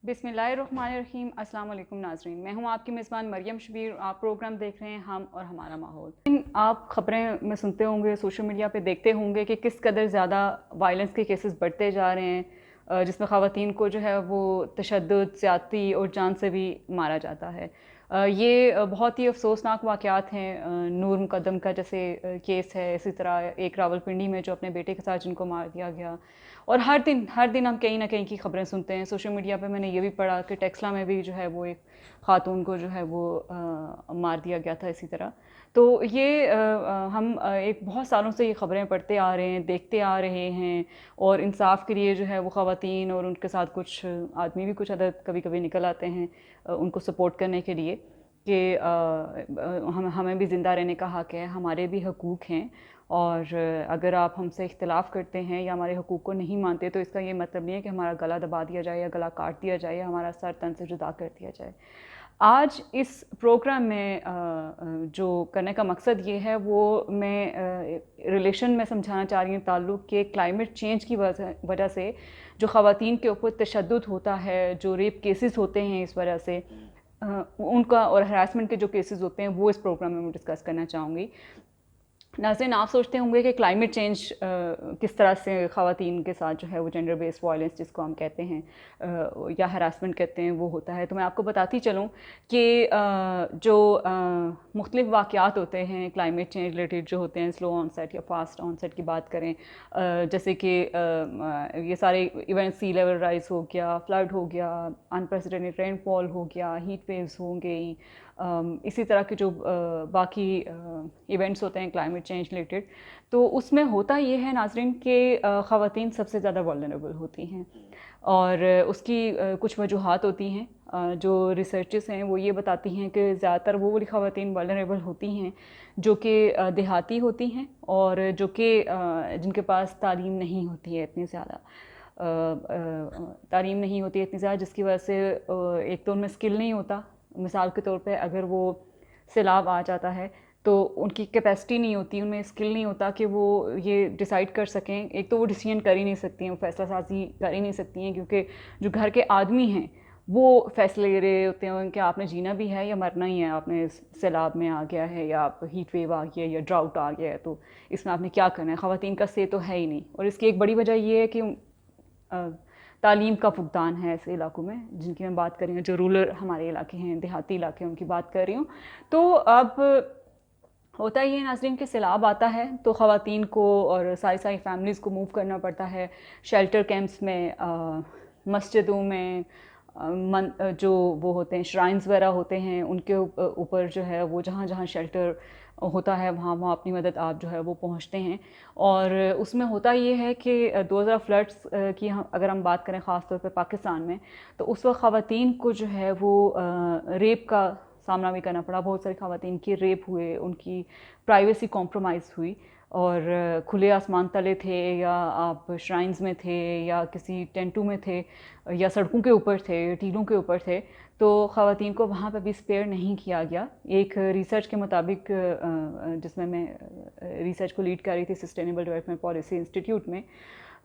बिस्मिल्लाहिर्रहमानिर्रहीम। अस्सलाम वालेकुम नाज़रीन, मैं हूं आपकी मेज़बान मरियम शबीर। आप प्रोग्राम देख रहे हैं हम और हमारा माहौल। आप ख़बरें में सुनते होंगे, सोशल मीडिया पे देखते होंगे कि किस कदर ज़्यादा वायलेंस के केसेस बढ़ते जा रहे हैं, जिसमें ख़वातीन को जो है वो तशद्दुद, ज़्यादती और जान से भी मारा जाता है। ये बहुत ही अफसोसनाक वाक़यात हैं। नूर मुकद्दम का जैसे केस है, इसी तरह एक रावलपिंडी में जो अपने बेटे के साथ जिनको मार दिया गया। और हर दिन हम कहीं ना कहीं की खबरें सुनते हैं। सोशल मीडिया पे मैंने ये भी पढ़ा कि टेक्सला में भी जो है वो एक ख़ातून को जो है वो मार दिया गया था इसी तरह। तो ये हम एक बहुत सालों से ये खबरें पढ़ते आ रहे हैं, देखते आ रहे हैं, और इंसाफ के लिए जो है वो ख़वातीन और उनके साथ कुछ आदमी भी कुछ अदद कभी कभी निकल आते हैं उनको सपोर्ट करने के लिए कि हमें भी ज़िंदा रहने का हक़ है, हमारे भी हकूक़ हैं, और अगर आप हमसे इख्तिलाफ़ करते हैं या हमारे हकूक़ को नहीं मानते तो इसका ये मतलब नहीं है कि हमारा गला दबा दिया जाए या गला काट दिया जाए या हमारा सर तन से जुदा कर दिया जाए। आज इस प्रोग्राम में जो करने का मकसद ये है वो मैं रिलेशन में समझाना चाह रही हूँ ताल्लुक़ के क्लाइमेट चेंज की वजह से जो ख़वातीन के ऊपर तशद्दुद होता है, जो रेप केसेस होते हैं इस वजह से उनका, और हरासमेंट के जो केसेस होते हैं वो इस प्रोग्राम में मैं डिस्कस करना चाहूँगी। नाज़रीन, आप सोचते होंगे कि क्लाइमेट चेंज किस तरह से ख़वातीन के साथ जो है वो जेंडर बेस्ड वायलेंस जिसको हम कहते हैं या हरासमेंट कहते हैं वो होता है। तो मैं आपको बताती चलूँ कि जो मुख्तलिफ़ वाक़यात होते हैं क्लाइमेट चेंज रिलेटेड जो होते हैं, स्लो ऑनसेट या फास्ट ऑनसेट की बात करें, जैसे कि ये सारे इवेंट, सी लेवल राइज हो गया, फ्लड हो गया, अनप्रेसिडेंटेड रेनफॉल हो गया, हीट वेव्स होंगे, इसी तरह के जो बाकी इवेंट्स होते हैं क्लाइमेट चेंज रिलेटेड, तो उसमें होता ये है नाज़रीन कि ख़वातीन सबसे ज़्यादा वल्नरेबल होती हैं, और उसकी कुछ वजूहात होती हैं। जो रिसर्चेस हैं वो ये बताती हैं कि ज़्यादातर वो वाली ख़वातीन वल्नरेबल होती हैं जो कि देहाती होती हैं और जो कि जिनके पास तालीम नहीं होती है इतनी ज़्यादा, तालीम नहीं होती है इतनी ज़्यादा, जिसकी वजह से एक तो उनमें स्किल नहीं होता। मिसाल के तौर पे अगर वो सैलाब आ जाता है तो उनकी कैपेसिटी नहीं होती, उनमें स्किल नहीं होता कि वो ये डिसाइड कर सकें। एक तो वो डिसीजन कर ही नहीं सकती हैं, वो फैसला साजी कर ही नहीं सकती हैं, क्योंकि जो घर के आदमी हैं वो फैसले ले रहे होते हैं कि आपने जीना भी है या मरना ही है, आपने सैलाब में आ गया है या आप हीट वेव आ गया है या ड्राउट आ गया है, तो इसमें आपने क्या करना है। ख़वातीन का से तो है ही नहीं, और इसकी एक बड़ी वजह ये है कि तालीम का फुकदान है ऐसे इलाकों में जिनकी मैं बात कर रही हूँ, जो रूरल हमारे इलाके हैं, देहाती इलाके हैं, उनकी बात कर रही हूँ। तो अब होता ये नाज़रीन कि सैलाब आता है तो ख़वातीन को और सारी फैमिलीज़ को मूव करना पड़ता है शेल्टर कैंप्स में, मस्जिदों में, जो वो होते हैं श्राइन्स वगैरह होते हैं उनके ऊपर जो है वो जहाँ जहाँ शेल्टर होता है वहाँ वहाँ अपनी मदद आप जो है वो पहुँचते हैं। और उसमें होता ये है कि 2000 फ्लड्स की अगर हम बात करें ख़ास तौर पे पाकिस्तान में, तो उस वक्त ख़वातीन को जो है वो रेप का सामना भी करना पड़ा। बहुत सारी ख़वातीन के रेप हुए, उनकी प्राइवेसी कॉम्प्रोमाइज़ हुई, और खुले आसमान तले थे या आप श्राइन्स में थे या किसी टेंटू में थे या सड़कों के ऊपर थे, टीलों के ऊपर थे, तो ख़वातीन को वहाँ पर भी स्पेयर नहीं किया गया। एक रिसर्च के मुताबिक, जिसमें मैं रिसर्च को लीड कर रही थी सस्टेनेबल डेवलपमेंट पॉलिसी इंस्टीट्यूट में,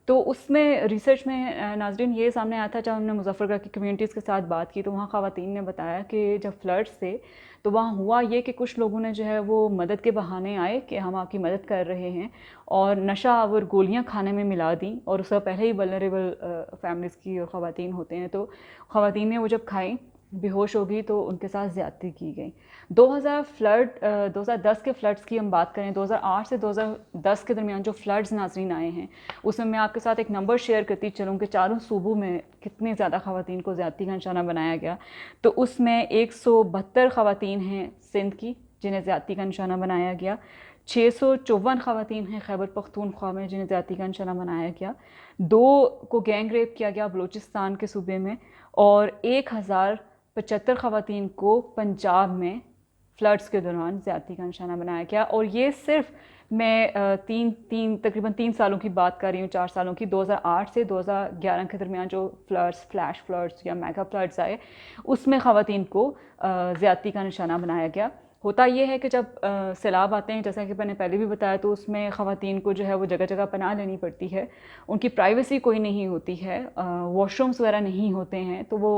तो उसमें रिसर्च में नाज़रीन ये सामने आया था, जब हमने मुज़फ़्फ़रगढ़ की कम्युनिटीज़ के साथ बात की तो वहाँ ख़वातीन ने बताया कि जब फ्लड्स थे तो वहाँ हुआ ये कि कुछ लोगों ने जो है वो मदद के बहाने आए कि हम आपकी मदद कर रहे हैं, और नशा और गोलियाँ खाने में मिला दी, और उसका पहले ही वल्नरेबल फैमिलीज़ की और ख़वातीन होते हैं, तो ख़वातीन ने वो जब खाई, बेहोश हो गई, तो उनके साथ ज़्यादती की गई। 2010 के फ्लड्स की हम बात करें, 2008 से 2010 के दरमियान जो फ्लड्स नाज़रीन आए हैं उसमें मैं आपके साथ एक नंबर शेयर करती चलूँ कि चारों सूबों में कितनी ज़्यादा ख़वातीन को ज़्यादती का निशाना बनाया गया। तो उसमें 172 ख़वातीन हैं सिंध की जिन्हें ज़्यादती का निशाना बनाया गया, 654 ख़वातीन हैं खैबर पख्तूनख्वा में जिन्हें ज़्यादती का निशाना बनाया गया, 2 को गैंग रेप किया गया बलूचिस्तान के सूबे में, और 1075 ख़वातीन को पंजाब में फ्लड्स के दौरान ज़्यादती का निशाना बनाया गया। और ये सिर्फ मैं तकरीबन 3 सालों की बात कर रही हूँ, 4 सालों की। 2008 से 2011 के दरमियान जो फ्लड्स, फ्लैश फ्लड्स या मेगा फ्लड्स आए, उसमें ख़वातीन को ज़्यादती का निशाना बनाया गया। होता ये है कि जब सैलाब आते हैं, जैसा कि मैंने पहले भी बताया, तो उसमें ख़वातीन को जो है वो जगह जगह पनाह लेनी पड़ती है। उनकी प्राइवेसी कोई नहीं होती है, वॉशरूम्स वगैरह नहीं होते हैं, तो वो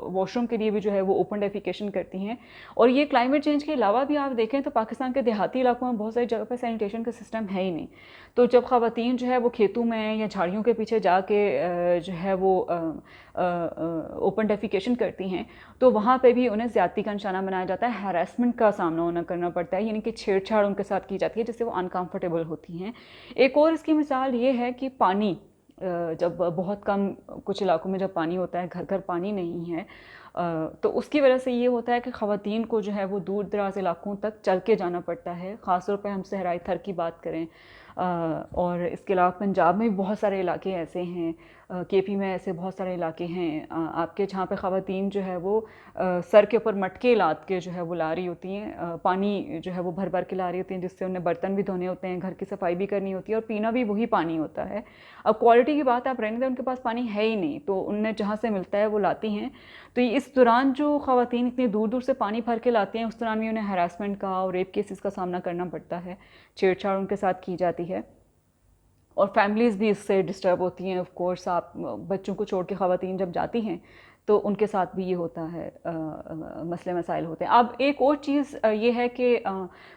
वॉशरूम के लिए भी जो है वो ओपन डेफिकेशन करती हैं। और ये क्लाइमेट चेंज के अलावा भी आप देखें तो पाकिस्तान के देहाती इलाकों में बहुत सारी जगह पर सैनिटेशन का सिस्टम है ही नहीं। तो जब ख़वातीन जो है वो खेतों में या झाड़ियों के पीछे जाके जो है वो ओपन डेफिकेशन करती हैं, तो वहाँ पे भी उन्हें ज़्यादती का निशाना बनाया जाता है, हैरेसमेंट का सामना उन्हें करना पड़ता है, यानी कि छेड़छाड़ उनके साथ की जाती है जिससे वो अनकंफर्टेबल होती हैं। एक और इसकी मिसाल ये है कि पानी, जब बहुत कम कुछ इलाकों में जब पानी होता है, घर घर पानी नहीं है, तो उसकी वजह से ये होता है कि ख़वातीन को जो है वो दूर दराज इलाकों तक चल के जाना पड़ता है। ख़ास तौर पे हम सहराई थर की बात करें, और इसके अलावा पंजाब में भी बहुत सारे इलाके ऐसे हैं, केपी में ऐसे बहुत सारे इलाके हैं आपके, जहाँ पे ख़वातीन जो है वो सर के ऊपर मटके लाद के जो है वो ला रही होती हैं, पानी जो है वो भर भर के ला रही होती हैं, जिससे उन्हें बर्तन भी धोने होते हैं, घर की सफाई भी करनी होती है, और पीना भी वही पानी होता है। अब क्वालिटी की बात आप रहने दें, उनके पास पानी है ही नहीं, तो उन्हें जहाँ से मिलता है वो लाती हैं। तो इस दौरान जो ख़वातीन इतनी दूर दूर से पानी भर के लाते हैं, उस दौरान भी उन्हें हरासमेंट का और रेप केसेस का सामना करना पड़ता है, छेड़छाड़ उनके साथ की जाती है, और फैमिलीज़ भी इससे डिस्टर्ब होती हैं। ऑफ कोर्स आप बच्चों को छोड़ के ख़वातीन जब जाती हैं तो उनके साथ भी ये होता है, मसले मसाइल होते हैं। अब एक और चीज़ ये है कि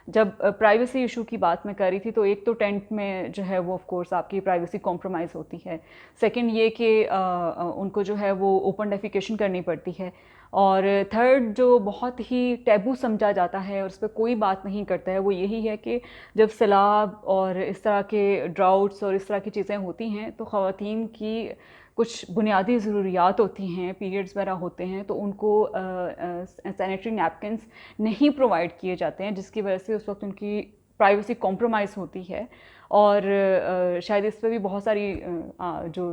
जब प्राइवेसी इशू की बात मैं कर रही थी, तो एक तो टेंट में जो है वो ऑफ कोर्स आपकी प्राइवेसी कॉम्प्रोमाइज़ होती है। सेकंड ये कि उनको जो है वो ओपन डेफिकेशन करनी पड़ती है। और थर्ड जो बहुत ही टैबू समझा जाता है और उस पर कोई बात नहीं करता है, वो यही है कि जब सैलाब और इस तरह के ड्राउट्स और इस तरह की चीज़ें होती हैं, तो ख़वातीन की कुछ बुनियादी ज़रूरियात होती हैं, पीरियड्स वगैरह होते हैं, तो उनको सैनिटरी नैपकिन्स नहीं प्रोवाइड किए जाते हैं, जिसकी वजह से उस वक्त उनकी प्राइवेसी कॉम्प्रोमाइज़ होती है। और शायद इस पर भी बहुत सारी जो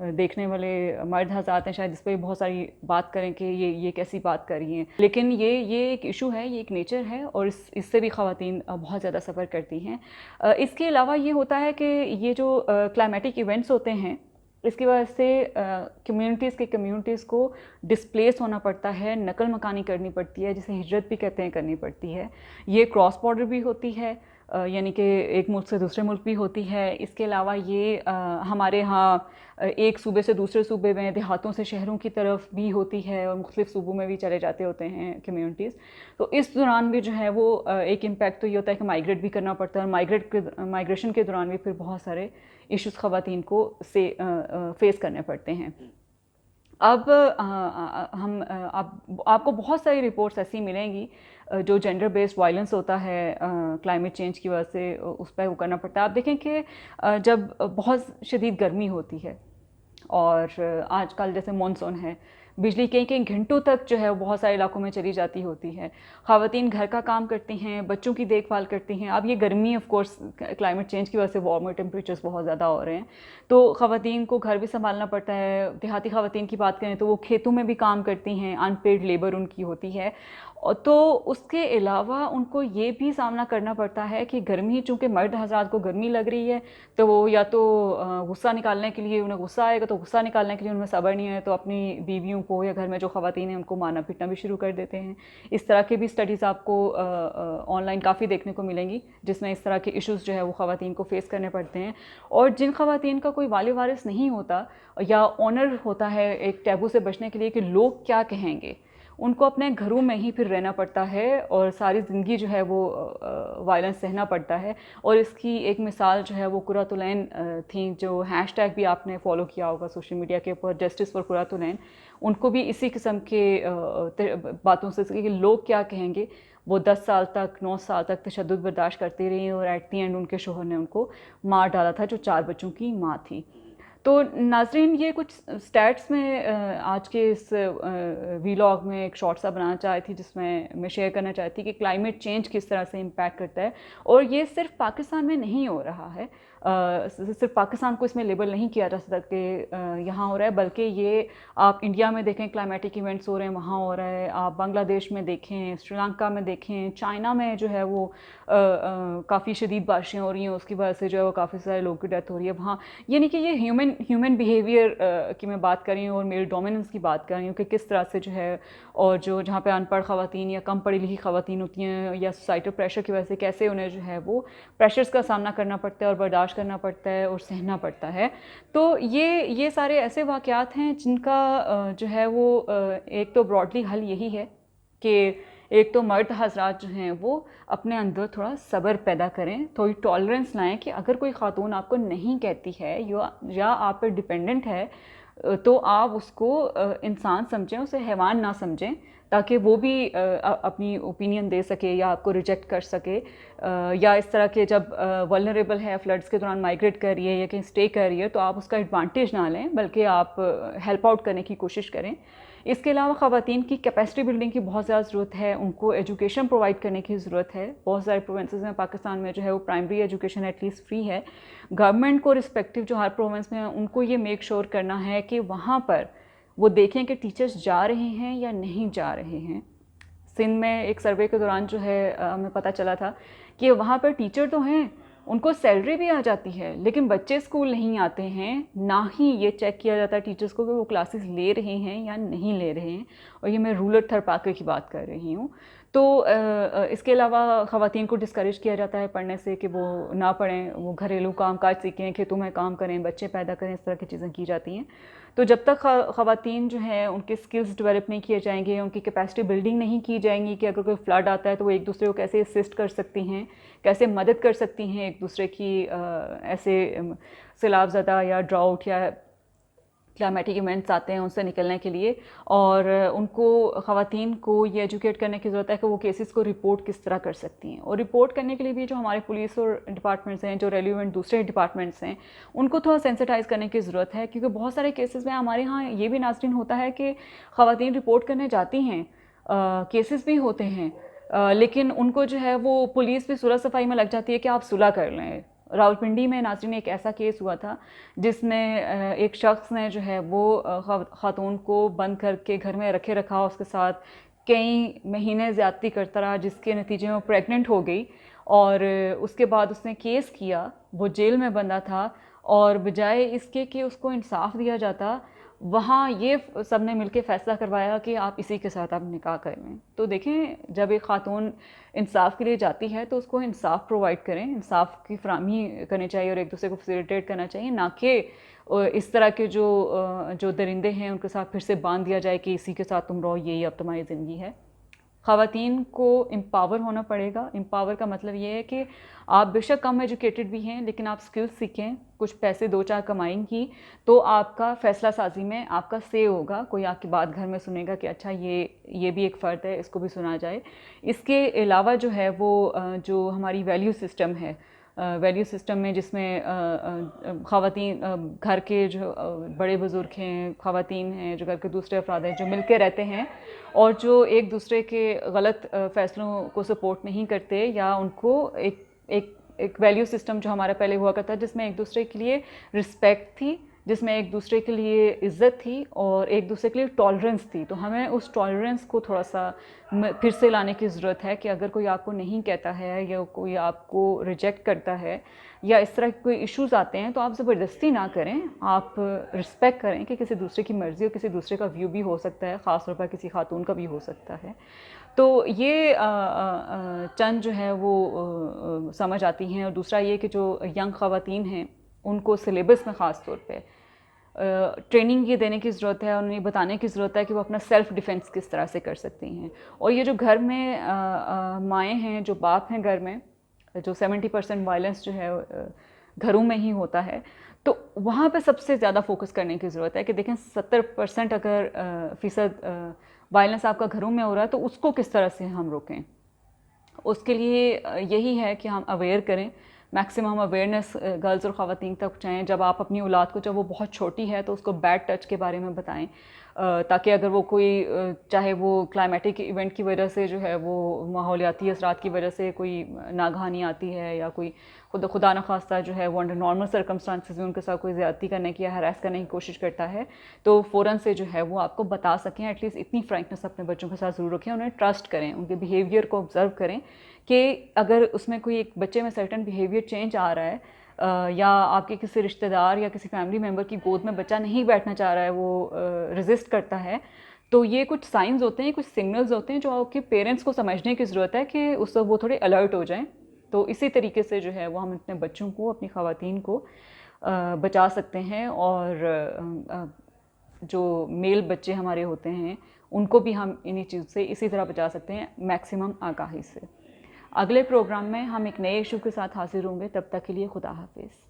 देखने वाले मर्द हज़रात हैं, शायद इस पर भी बहुत सारी बात करें कि ये कैसी बात कर रही हैं, लेकिन ये एक इशू है, ये एक नेचर है, और इससे भी ख़वातीन बहुत ज़्यादा सफ़र करती हैं। इसके अलावा ये होता है कि ये जो क्लाइमेटिक इवेंट्स होते हैं, इसकी वजह से कम्युनिटीज़ को डिस्प्लेस होना पड़ता है, नकल मकानी करनी पड़ती है, जिसे हिजरत भी कहते हैं, करनी पड़ती है। ये क्रॉस बॉर्डर भी होती है, यानी कि एक मुल्क से दूसरे मुल्क भी होती है। इसके अलावा ये हमारे यहाँ एक सूबे से दूसरे सूबे में, देहातों से शहरों की तरफ भी होती है, और मुख्तलिफ़ सूबों में भी चले जाते होते हैं कम्युनिटीज़। तो इस दौरान भी जो है वो एक इम्पैक्ट तो ये होता है कि माइग्रेट भी करना पड़ता है, और माइग्रेशन के दौरान भी फिर बहुत सारे इश्यूज़ ख़वातीन को फेस करने पड़ते हैं। अब आपको बहुत सारी रिपोर्ट्स ऐसी मिलेंगी जो जेंडर बेस्ड वायलेंस होता है क्लाइमेट चेंज की वजह से, उस पर वो करना पड़ता है। आप देखें कि जब बहुत शदीद गर्मी होती है, और आजकल जैसे मॉनसून है, बिजली कई कई घंटों तक जो है वो बहुत सारे इलाकों में चली जाती होती है। ख़वातीन घर का काम करती हैं, बच्चों की देखभाल करती हैं। अब ये गर्मी ऑफ कोर्स क्लाइमेट चेंज की वजह से वार्मर टेम्परेचर्स बहुत ज़्यादा हो रहे हैं, तो ख़वातीन को घर भी संभालना पड़ता है। देहाती ख़वातीन की बात करें तो वो खेतों में भी काम करती हैं, अनपेड लेबर उनकी होती है। और तो उसके अलावा उनको ये भी सामना करना पड़ता है कि गर्मी, चूँकि मर्द हज़रात को गर्मी लग रही है, तो वो या तो गुस्सा निकालने के लिए, उन्हें गुस्सा आएगा तो गुस्सा निकालने के लिए उनमें सब्र नहीं है, तो अपनी बीवियों को या घर में जो ख़वातीन हैं उनको मारना पीटना भी शुरू कर देते हैं। इस तरह के भी स्टडीज़ आपको ऑनलाइन काफ़ी देखने को मिलेंगी, जिसमें इस तरह के इश्यूज़ जो है वो ख़वातीन को फेस करने पड़ते हैं। और जिन ख़वातीन का कोई वाले वारिस नहीं होता या ऑनर होता है एक टैबू से बचने के लिए कि लोग क्या कहेंगे, उनको अपने घरों में ही फिर रहना पड़ता है, और सारी ज़िंदगी जो है वो वायलेंस सहना पड़ता है। और इसकी एक मिसाल जो है वो कुरातुलैन थी, जो हैशटैग भी आपने फॉलो किया होगा सोशल मीडिया के ऊपर, जस्टिस फॉर कुरातुलैन। उनको भी इसी किस्म के बातों से कि लोग क्या कहेंगे, वो 10 साल तक, 9 साल तक तशद्दुद बर्दाश्त करती रही, और एट दी एंड उनके शोहर ने उनको मार डाला था, जो 4 बच्चों की माँ थी। तो नाज़रीन, ये कुछ स्टैट्स में आज के इस वीलॉग में एक शॉर्ट सा बनाना चाहती थी, जिसमें मैं शेयर करना चाहती कि क्लाइमेट चेंज किस तरह से इम्पैक्ट करता है। और ये सिर्फ पाकिस्तान में नहीं हो रहा है, सिर्फ पाकिस्तान को इसमें लेबल नहीं किया जा सकता कि यहाँ हो रहा है, बल्कि ये आप इंडिया में देखें क्लाइमेटिक इवेंट्स हो रहे हैं, वहाँ हो रहा है, आप बांग्लादेश में देखें, श्रीलंका में देखें, चाइना में जो है वो काफ़ी शदीद बारिशें हो रही हैं, उसकी वजह से जो है वो काफ़ी सारे लोगों की डेथ हो रही है वहाँ। यानी कि ये ह्यूमन बिहेवियर की मैं बात कर रही हूँ और मेल डोमिनेंस की बात कर रही हूँ कि किस तरह से जो है, और जो जहाँ पे अनपढ़ ख़वातीन या कम पढ़ी लिखी ख़वातीन होती हैं या सोसाइटल प्रेशर की वजह से कैसे उन्हें जो है वो प्रेशर्स का सामना करना पड़ता है और बर्दाश्त करना पड़ता है और सहना पड़ता है। तो ये सारे ऐसे वाक़यात हैं जिनका जो है वो एक तो ब्रॉडली हल यही है कि एक तो मर्द हज़रात जो हैं वो अपने अंदर थोड़ा सब्र पैदा करें, थोड़ी टॉलरेंस लाएं कि अगर कोई ख़ातून आपको नहीं कहती है या आप पर डिपेंडेंट है तो आप उसको इंसान समझें, उसे हैवान ना समझें, ताकि वो भी अपनी ओपिनियन दे सके या आपको रिजेक्ट कर सके, या इस तरह के जब वल्नरेबल है, फ्लड्स के दौरान माइग्रेट कर रही है या कहीं स्टे कर रही है तो आप उसका एडवांटेज ना लें, बल्कि आप हेल्प आउट करने की कोशिश करें। इसके अलावा ख़वातीन की कैपेसिटी बिल्डिंग की बहुत ज़्यादा ज़रूरत है, उनको एजुकेशन प्रोवाइड करने की ज़रूरत है। बहुत सारे प्रोविंसेस में पाकिस्तान में जो है वो प्राइमरी एजुकेशन एटलीस्ट फ्री है। गवर्नमेंट को रिस्पेक्टिव जो हर प्रोविंस में उनको ये मेक श्योर करना है कि वहाँ पर वो देखें कि टीचर्स जा रहे हैं या नहीं जा रहे हैं। सिंध में एक सर्वे के दौरान जो है हमें पता चला था कि वहाँ पर टीचर तो हैं, उनको सैलरी भी आ जाती है, लेकिन बच्चे स्कूल नहीं आते हैं, ना ही ये चेक किया जाता है टीचर्स को कि वो क्लासेस ले रहे हैं या नहीं ले रहे हैं। और ये मैं रूरल थरपाके की बात कर रही हूँ। तो इसके अलावा ख़वातीन को डिस्करेज किया जाता है पढ़ने से कि वो ना पढ़ें, वो घरेलू काम काज सीखें, खेतों में काम करें, बच्चे पैदा करें, इस तरह की चीज़ें की जाती हैं। तो जब तक ख़वातीन जो हैं उनके स्किल्स डेवलप नहीं किए जाएंगे, उनकी कैपेसिटी बिल्डिंग नहीं की जाएंगी कि अगर कोई फ्लड आता है तो वो एक दूसरे को कैसे असिस्ट कर सकती हैं, कैसे मदद कर सकती हैं एक दूसरे की ऐसे सैलाब ज़दा या ड्राउट या क्लाइमेटिक इवेंट्स आते हैं उनसे निकलने के लिए, और उनको ख़वातीन को ये एजुकेट करने की ज़रूरत है कि वो केसेस को रिपोर्ट किस तरह कर सकती हैं। और रिपोर्ट करने के लिए भी जो हमारे पुलिस और डिपार्टमेंट्स हैं, जो रेलिवेंट दूसरे डिपार्टमेंट्स हैं, उनको थोड़ा सेंसिटाइज़ करने की ज़रूरत है, क्योंकि बहुत सारे केसेस में हमारे यहाँ ये भी नाज़रीन होता है कि ख़वातीन रिपोर्ट करने जाती हैं, केसेस भी होते हैं, लेकिन उनको जो है वो पुलिस भी सुलह सफाई में लग जाती है कि आप सुलह कर लें। रावलपिंडी में नाज़रीन एक ऐसा केस हुआ था जिसमें एक शख्स ने जो है वो ख़ातून को बंद करके घर में रखे रखा, उसके साथ कई महीने ज़्यादती करता रहा, जिसके नतीजे में वो प्रेग्नेंट हो गई। और उसके बाद उसने केस किया, वो जेल में बंदा था, और बजाय इसके कि उसको इंसाफ दिया जाता, वहाँ ये सब ने मिलकर फ़ैसला करवाया कि आप इसी के साथ आप निकाह कर लें। तो देखें, जब एक ख़ातून इंसाफ के लिए जाती है तो उसको इंसाफ प्रोवाइड करें, इंसाफ की फराहमी करनी चाहिए और एक दूसरे को फैसिलिटेट करना चाहिए, ना कि इस तरह के जो दरिंदे हैं उनके साथ फिर से बांध दिया जाए कि इसी के साथ तुम रहो, यही अब तुम्हारी ज़िंदगी है। ख़वातीन को एम्पावर होना पड़ेगा। एम्पावर का मतलब ये है कि आप बेशक कम एजुकेटेड भी हैं, लेकिन आप स्किल्स सीखें, कुछ पैसे दो चार कमाएंगी तो आपका फ़ैसला साजी में आपका से होगा। कोई आपकी बात घर में सुनेगा कि अच्छा ये भी एक फ़र्द है, इसको भी सुना जाए। इसके अलावा जो है वो जो हमारी वैल्यू सिस्टम है, वैल्यू सिस्टम में जिसमें ख़वातीन घर के जो बड़े बुज़ुर्ग हैं, ख़वातीन हैं, जो घर के दूसरे अफराद हैं, जो मिल के रहते हैं और जो एक दूसरे के गलत फ़ैसलों को सपोर्ट नहीं करते, या उनको एक वैल्यू सिस्टम जो हमारा पहले हुआ करता जिसमें एक दूसरे के लिए रिस्पेक्ट थी, जिसमें एक दूसरे के लिए इज़्ज़त थी और एक दूसरे के लिए टॉलरेंस थी। तो हमें उस टॉलरेंस को थोड़ा सा फिर से लाने की ज़रूरत है कि अगर कोई आपको नहीं कहता है या कोई आपको रिजेक्ट करता है या इस तरह के कोई इश्यूज़ आते हैं तो आप ज़बरदस्ती ना करें, आप रिस्पेक्ट करें कि किसी दूसरे की मर्ज़ी और किसी दूसरे का व्यू भी हो सकता है, ख़ास तौर पर किसी खातून का भी हो सकता है। तो ये चंद जो है वो समझ आती हैं। और दूसरा ये कि जो यंग ख़वातीन हैं उनको सिलेबस में ख़ास तौर पे ट्रेनिंग ये देने की ज़रूरत है, उन्हें बताने की ज़रूरत है कि वो अपना सेल्फ़ डिफेंस किस तरह से कर सकती हैं। और ये जो घर में माएँ हैं, जो बाप हैं घर में, जो 70% वायलेंस जो है घरों में ही होता है, तो वहाँ पे सबसे ज़्यादा फोकस करने की ज़रूरत है कि देखें 70% अगर फ़ीसद वायलेंस आपका घरों में हो रहा है तो उसको किस तरह से हम रोकें। उसके लिए यही है कि हम अवेयर करें, मैक्सिमम अवेयरनेस गर्ल्स और ख़वातीन तक पहुँचाएँ। जब आप अपनी औलाद को, जब वो बहुत छोटी है तो उसको बैड टच के बारे में बताएं, ताकि अगर वो कोई चाहे वो क्लाइमेटिक इवेंट की वजह से जो है वो माहौलियाती असरात की वजह से कोई नागहानी आती है या कोई खुदा न खास्ता जो है वो अंडर नॉर्मल सर्कमस्टांसिस में उनके साथ कोई ज़्यादती करने की या हरास करने की कोशिश करता है, तो फ़ौरन से जो है वो आपको बता सकें। एटलीस्ट इतनी फ्रैंकनेस अपने बच्चों के साथ ज़रूर रखें, उन्हें ट्रस्ट करें, उनके बिहेवियर को ऑब्ज़र्व करें कि अगर उसमें कोई एक बच्चे में सर्टन बिहेवियर चेंज आ रहा है, या आपके किसी रिश्तेदार या किसी फैमिली मेम्बर की गोद में बच्चा नहीं बैठना चाह रहा है, वो रेजिस्ट करता है, तो ये कुछ साइंस होते हैं, कुछ सिग्नल्स होते हैं जो आपके पेरेंट्स को समझने की ज़रूरत है कि उस वक्त वो थोड़े अलर्ट हो जाएं। तो इसी तरीके से जो है वो हम अपने बच्चों को, अपनी ख़वातीन को बचा सकते हैं, और जो मेल बच्चे हमारे होते हैं उनको भी हम इन्हीं चीज़ से इसी तरह बचा सकते हैं, मैक्सिमम आगाही से। अगले प्रोग्राम में हम एक नए इशू के साथ हाजिर होंगे, तब तक के लिए खुदा हाफिज़।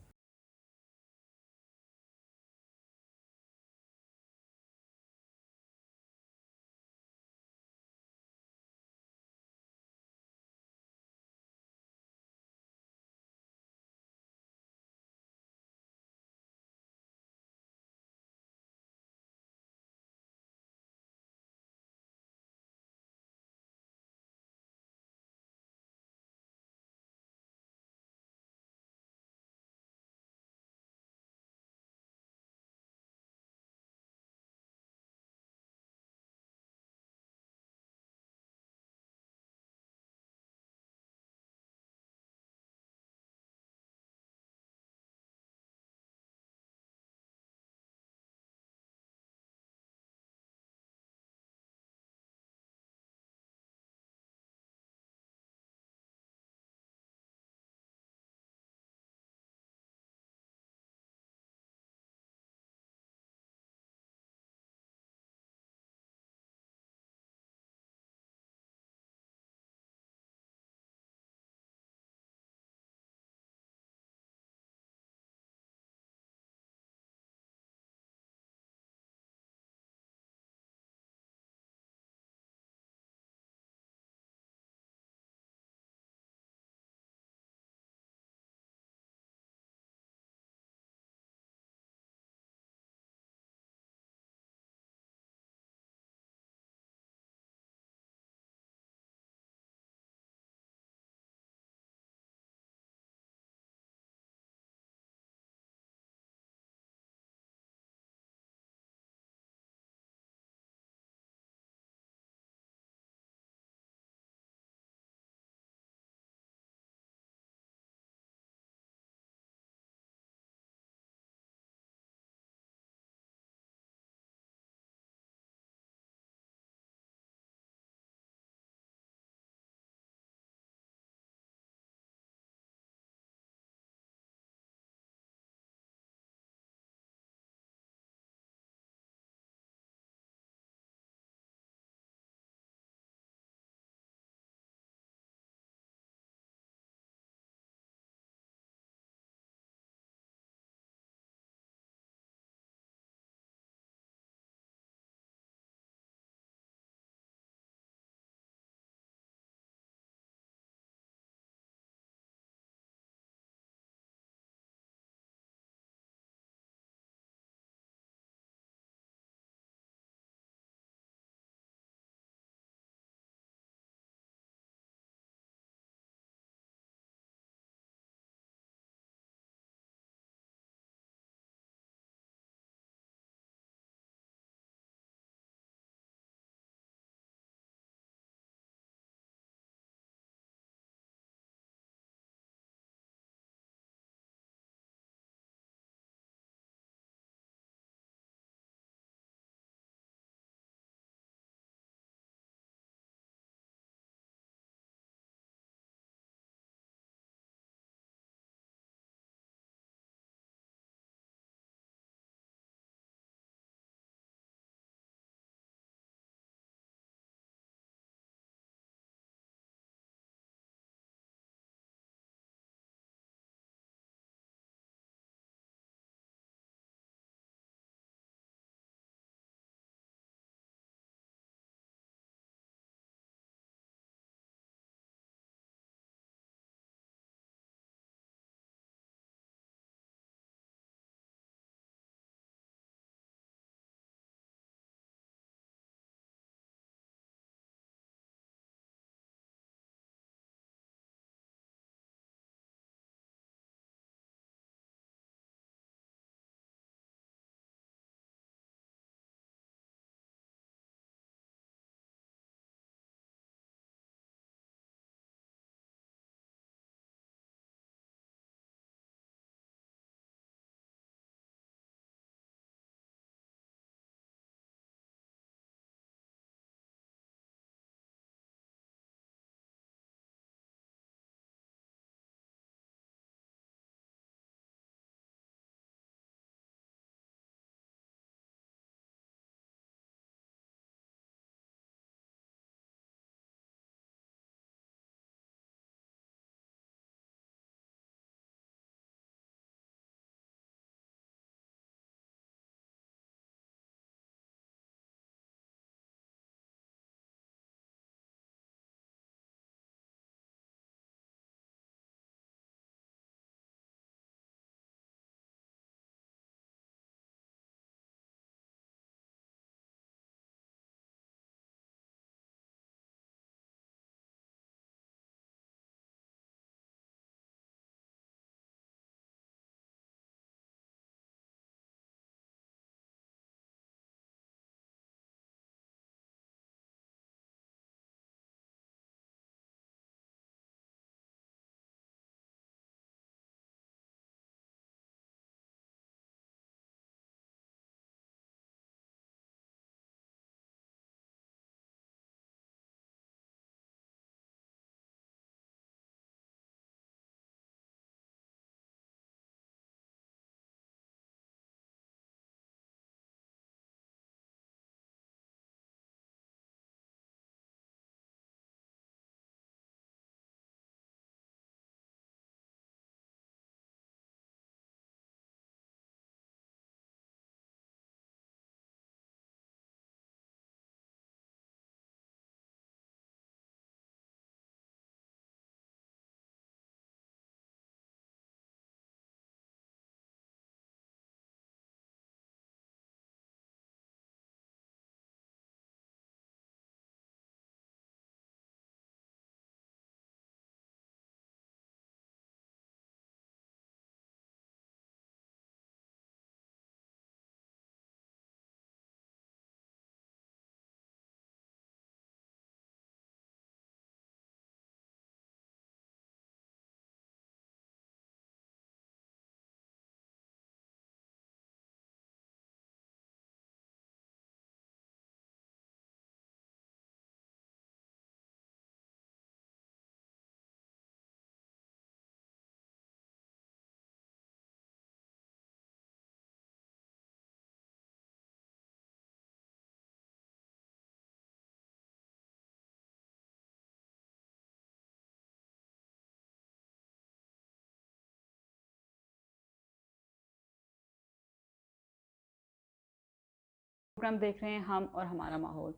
प्रोग्राम देख रहे हैं हम और हमारा माहौल।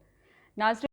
नाज़रीन